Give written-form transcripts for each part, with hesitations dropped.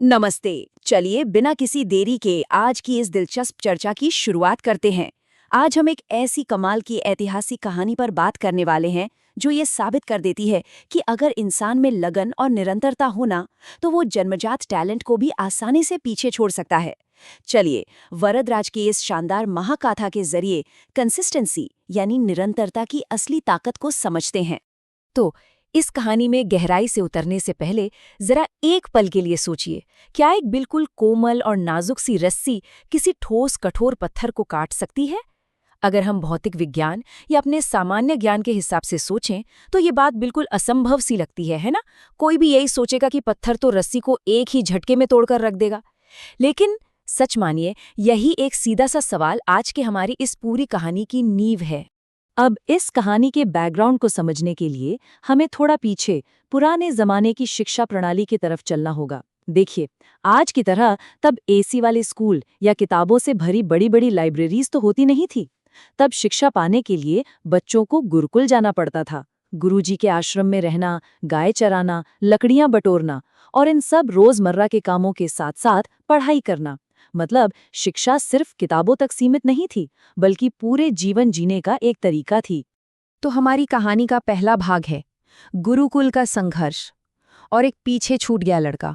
नमस्ते। चलिए बिना किसी देरी के आज की इस दिलचस्प चर्चा की शुरुआत करते हैं। आज हम एक ऐसी कमाल की ऐतिहासिक कहानी पर बात करने वाले हैं जो ये साबित कर देती है कि अगर इंसान में लगन और निरंतरता हो ना, तो वो जन्मजात टैलेंट को भी आसानी से पीछे छोड़ सकता है। चलिए वरदराज की इस शानदार महाकाथा के जरिए कंसिस्टेंसी यानी निरंतरता की असली ताकत को समझते हैं। तो इस कहानी में गहराई से उतरने से पहले जरा एक पल के लिए सोचिए, क्या एक बिल्कुल कोमल और नाजुक सी रस्सी किसी ठोस कठोर पत्थर को काट सकती है? अगर हम भौतिक विज्ञान या अपने सामान्य ज्ञान के हिसाब से सोचें तो ये बात बिल्कुल असंभव सी लगती है ना? कोई भी यही सोचेगा कि पत्थर तो रस्सी को एक ही झटके में तोड़कर रख देगा। लेकिन सच मानिए, यही एक सीधा सा सवाल आज के हमारी इस पूरी कहानी की नींव है। अब इस कहानी के बैकग्राउंड को समझने के लिए हमें थोड़ा पीछे पुराने जमाने की शिक्षा प्रणाली की तरफ चलना होगा। देखिए, आज की तरह तब एसी वाले स्कूल या किताबों से भरी बड़ी बड़ी लाइब्रेरीज तो होती नहीं थी। तब शिक्षा पाने के लिए बच्चों को गुरुकुल जाना पड़ता था। गुरुजी के आश्रम में रहना, गाय चराना, लकड़ियां बटोरना और इन सब रोजमर्रा के कामों के साथ साथ पढ़ाई करना। मतलब शिक्षा सिर्फ किताबों तक सीमित नहीं थी, बल्कि पूरे जीवन जीने का एक तरीका थी। तो हमारी कहानी का पहला भाग है गुरुकुल का संघर्ष और एक पीछे छूट गया लड़का।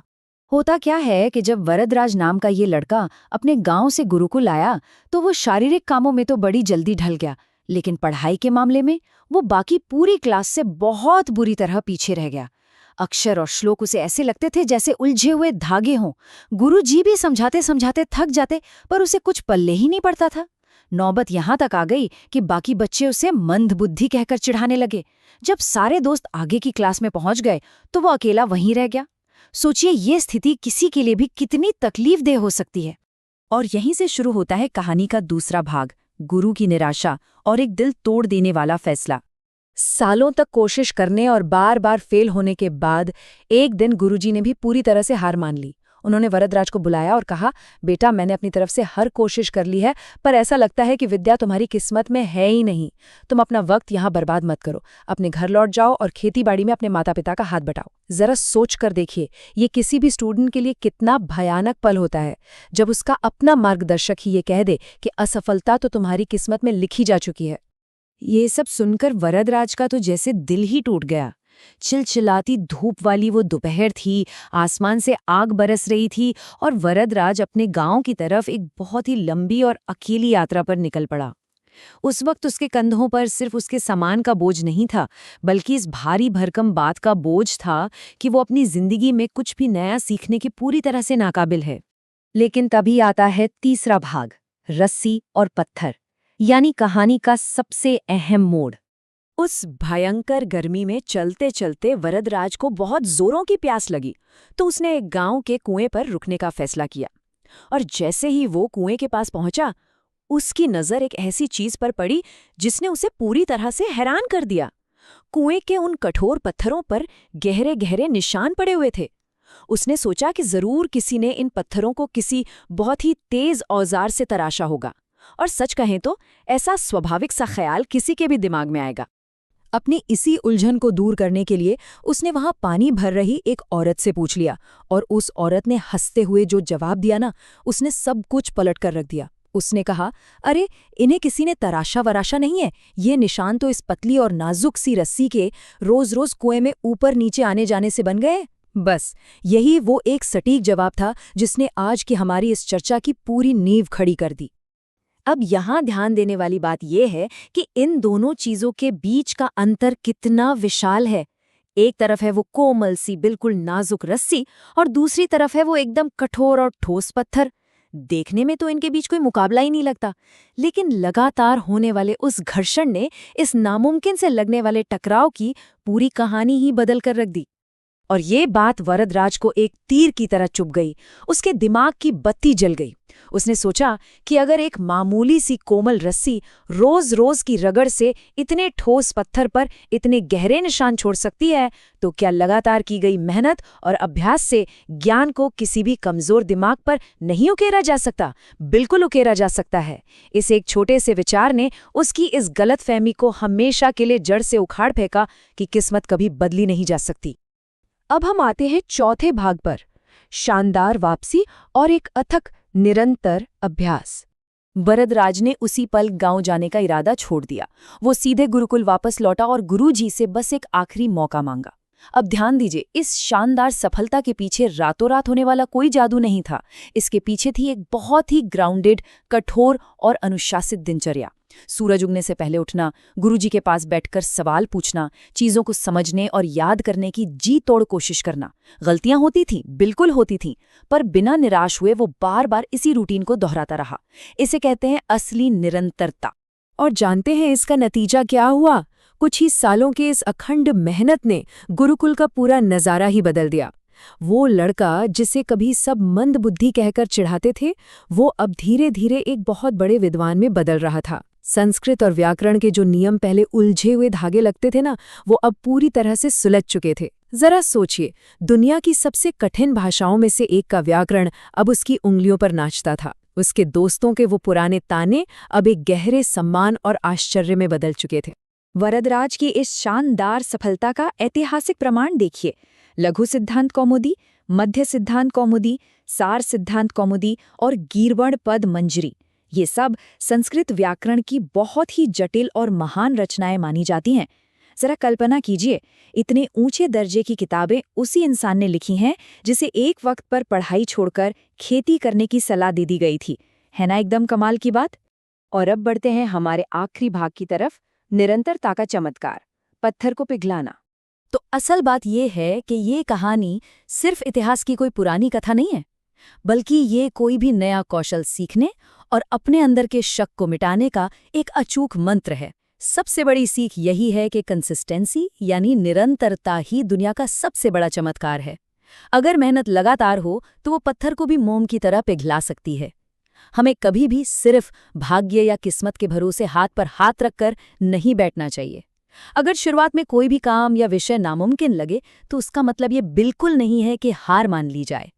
होता क्या है कि जब वरदराज नाम का ये लड़का अपने गांव से गुरुकुल आया तो वो शारीरिक कामों में तो बड़ी जल्दी ढल गया, लेकिन पढ़ाई के मामले में वो बाकी पूरी क्लास से बहुत बुरी तरह पीछे रह गया। अक्षर और श्लोक उसे ऐसे लगते थे जैसे उलझे हुए धागे हों। गुरुजी भी समझाते समझाते थक जाते, पर उसे कुछ पल्ले ही नहीं पड़ता था। नौबत यहां तक आ गई कि बाकी बच्चे उसे मंदबुद्धि कहकर चिढ़ाने लगे। जब सारे दोस्त आगे की क्लास में पहुंच गए तो वो अकेला वहीं रह गया। सोचिए, ये स्थिति किसी के लिए भी कितनी तकलीफदेह हो सकती है। और यहीं से शुरू होता है कहानी का दूसरा भाग, गुरु की निराशा और एक दिल तोड़ देने वाला फैसला। सालों तक कोशिश करने और बार बार फेल होने के बाद एक दिन गुरुजी ने भी पूरी तरह से हार मान ली। उन्होंने वरदराज को बुलाया और कहा, बेटा, मैंने अपनी तरफ से हर कोशिश कर ली है, पर ऐसा लगता है कि विद्या तुम्हारी किस्मत में है ही नहीं। तुम अपना वक्त यहाँ बर्बाद मत करो, अपने घर लौट जाओ और खेतीबाड़ी में अपने माता पिता का हाथ बटाओ। जरा सोच कर देखिए, ये किसी भी स्टूडेंट के लिए कितना भयानक पल होता है जब उसका अपना मार्गदर्शक ही ये कह दे कि असफलता तो तुम्हारी किस्मत में लिखी जा चुकी है। ये सब सुनकर वरदराज का तो जैसे दिल ही टूट गया। चिलचिलाती धूप वाली वो दोपहर थी, आसमान से आग बरस रही थी और वरदराज अपने गांव की तरफ एक बहुत ही लंबी और अकेली यात्रा पर निकल पड़ा। उस वक्त उसके कंधों पर सिर्फ उसके सामान का बोझ नहीं था, बल्कि इस भारी भरकम बात का बोझ था कि वो अपनी जिंदगी में कुछ भी नया सीखने के पूरी तरह से नाकाबिल है। लेकिन तभी आता है तीसरा भाग, रस्सी और पत्थर, यानी कहानी का सबसे अहम मोड़। उस भयंकर गर्मी में चलते चलते वरदराज को बहुत जोरों की प्यास लगी, तो उसने एक गांव के कुएं पर रुकने का फैसला किया। और जैसे ही वो कुएं के पास पहुंचा, उसकी नजर एक ऐसी चीज पर पड़ी जिसने उसे पूरी तरह से हैरान कर दिया। कुएं के उन कठोर पत्थरों पर गहरे गहरे निशान पड़े हुए थे। उसने सोचा कि जरूर किसी ने इन पत्थरों को किसी बहुत ही तेज औजार से तराशा होगा। और सच कहें तो ऐसा स्वाभाविक सा ख्याल किसी के भी दिमाग में आएगा। अपनी इसी उलझन को दूर करने के लिए उसने वहां पानी भर रही एक औरत से पूछ लिया, और उस औरत ने हंसते हुए जो जवाब दिया ना, उसने सब कुछ पलट कर रख दिया। उसने कहा, अरे, इन्हें किसी ने तराशा वराशा नहीं है, ये निशान तो इस पतली और नाजुक सी रस्सी के रोज रोज कुएं में ऊपर नीचे आने जाने से बन गए। बस यही वो एक सटीक जवाब था जिसने आज की हमारी इस चर्चा की पूरी नींव खड़ी कर दी। अब यहाँ ध्यान देने वाली बात यह है कि इन दोनों चीजों के बीच का अंतर कितना विशाल है। एक तरफ है वो कोमल सी बिल्कुल नाजुक रस्सी और दूसरी तरफ है वो एकदम कठोर और ठोस पत्थर। देखने में तो इनके बीच कोई मुकाबला ही नहीं लगता, लेकिन लगातार होने वाले उस घर्षण ने इस नामुमकिन से लगने वाले टकराव की पूरी कहानी ही बदल कर रख दी। और ये बात वरदराज को एक तीर की तरह चुभ गई। उसके दिमाग की बत्ती जल गई। उसने सोचा कि अगर एक मामूली सी कोमल रस्सी रोज रोज की रगड़ से इतने ठोस पत्थर पर इतने गहरे निशान छोड़ सकती है, तो क्या लगातार की गई मेहनत और अभ्यास से ज्ञान को किसी भी कमजोर दिमाग पर नहीं उकेरा जा सकता? बिल्कुल उकेरा जा सकता है। इस एक छोटे से विचार ने उसकी इस गलतफहमी को हमेशा के लिए जड़ से उखाड़ फेंका कि किस्मत कभी बदली नहीं जा सकती। अब हम आते हैं चौथे भाग पर, शानदार वापसी और एक अथक निरंतर अभ्यास। वरदराज ने उसी पल गांव जाने का इरादा छोड़ दिया। वो सीधे गुरुकुल वापस लौटा और गुरुजी से बस एक आखिरी मौका मांगा। अब ध्यान दीजिए, इस शानदार सफलता के पीछे रातों रात होने वाला कोई जादू नहीं था। इसके पीछे थी एक बहुत ही ग्राउंडेड, कठोर और अनुशासित दिनचर्या। सूरज उगने से पहले उठना, गुरुजी के पास बैठकर सवाल पूछना, चीजों को समझने और याद करने की जी तोड़ कोशिश करना। गलतियां होती थीं, बिल्कुल होती थीं, पर बिना निराश हुए वो बार बार इसी रूटीन को दोहराता रहा। इसे कहते हैं असली निरंतरता। और जानते हैं इसका नतीजा क्या हुआ? कुछ ही सालों के इस अखंड मेहनत ने गुरुकुल का पूरा नजारा ही बदल दिया। वो लड़का जिसे कभी सब मंद बुद्धि कहकर चिढ़ाते थे, वो अब धीरे धीरे एक बहुत बड़े विद्वान में बदल रहा था। संस्कृत और व्याकरण के जो नियम पहले उलझे हुए धागे लगते थे ना, वो अब पूरी तरह से सुलझ चुके थे। जरा सोचिए, दुनिया की सबसे कठिन भाषाओं में से एक का व्याकरण अब उसकी उंगलियों पर नाचता था। उसके दोस्तों के वो पुराने ताने अब एक गहरे सम्मान और आश्चर्य में बदल चुके थे। वरदराज की इस शानदार सफलता का ऐतिहासिक प्रमाण देखिए। लघु सिद्धांत कौमुदी, मध्य सिद्धांत कौमुदी, सार सिद्धांत कौमुदी और गीर्वण पद मंजरी, ये सब संस्कृत व्याकरण की बहुत ही जटिल और महान रचनाएं मानी जाती हैं। जरा कल्पना कीजिए, इतने ऊंचे दर्जे की किताबें उसी इंसान ने लिखी हैं जिसे एक वक्त पर पढ़ाई छोड़कर खेती करने की सलाह दे दी गई थी। है ना एकदम कमाल की बात। और अब बढ़ते हैं हमारे आखिरी भाग की तरफ, निरंतरता का चमत्कार, पत्थर को पिघलाना। तो असल बात यह है कि ये कहानी सिर्फ इतिहास की कोई पुरानी कथा नहीं है, बल्कि ये कोई भी नया कौशल सीखने और अपने अंदर के शक को मिटाने का एक अचूक मंत्र है। सबसे बड़ी सीख यही है कि कंसिस्टेंसी यानी निरंतरता ही दुनिया का सबसे बड़ा चमत्कार है। अगर मेहनत लगातार हो तो वो पत्थर को भी मोम की तरह पिघला सकती है। हमें कभी भी सिर्फ भाग्य या किस्मत के भरोसे हाथ पर हाथ रखकर नहीं बैठना चाहिए। अगर शुरुआत में कोई भी काम या विषय नामुमकिन लगे तो उसका मतलब ये बिल्कुल नहीं है कि हार मान ली जाए।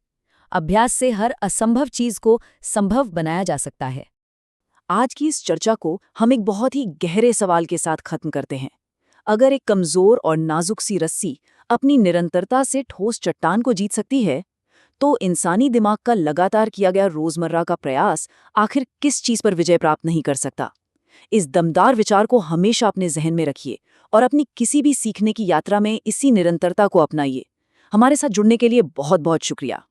अभ्यास से हर असंभव चीज को संभव बनाया जा सकता है। आज की इस चर्चा को हम एक बहुत ही गहरे सवाल के साथ खत्म करते हैं। अगर एक कमजोर और नाजुक सी रस्सी अपनी निरंतरता से ठोस चट्टान को जीत सकती है, तो इंसानी दिमाग का लगातार किया गया रोजमर्रा का प्रयास आखिर किस चीज पर विजय प्राप्त नहीं कर सकता? इस दमदार विचार को हमेशा अपने जहन में रखिए और अपनी किसी भी सीखने की यात्रा में इसी निरंतरता को अपनाइए। हमारे साथ जुड़ने के लिए बहुत बहुत शुक्रिया।